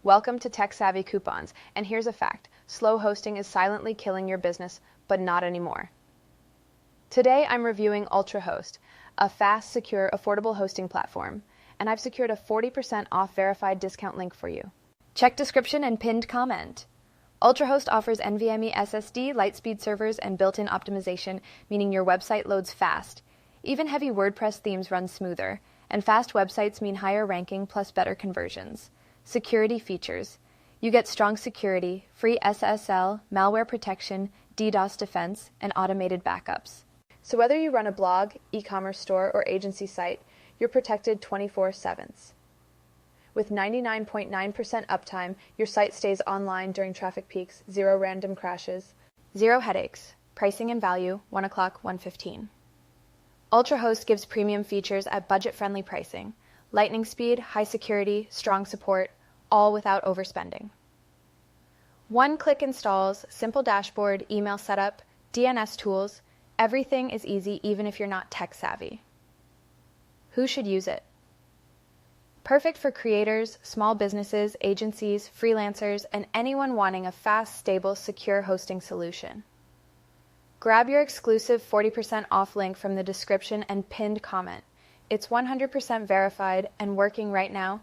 Welcome to Tech Savvy Coupons, and here's a fact. Slow hosting is silently killing your business, but not anymore. Today I'm reviewing Ultrahost, a fast, secure, affordable hosting platform, and I've secured a 40% off verified discount link for you. Check description and pinned comment. Ultrahost offers NVMe SSD, Lightspeed servers, and built-in optimization, meaning your website loads fast. Even heavy WordPress themes run smoother, and fast websites mean higher ranking plus better conversions. Security features. You get strong security, free SSL, malware protection, DDoS defense, and automated backups. So whether you run a blog, e-commerce store, or agency site, you're protected 24/7. With 99.9% uptime, your site stays online during traffic peaks, 0 random crashes, 0 headaches. Pricing and value, 1 o'clock, 1:15. Ultrahost gives premium features at budget-friendly pricing. Lightning speed, high security, strong support, all without overspending. One-click installs, simple dashboard, email setup, DNS tools, everything is easy even if you're not tech-savvy. Who should use it? Perfect for creators, small businesses, agencies, freelancers, and anyone wanting a fast, stable, secure hosting solution. Grab your exclusive 40% off link from the description and pinned comment. It's 100% verified and working right now,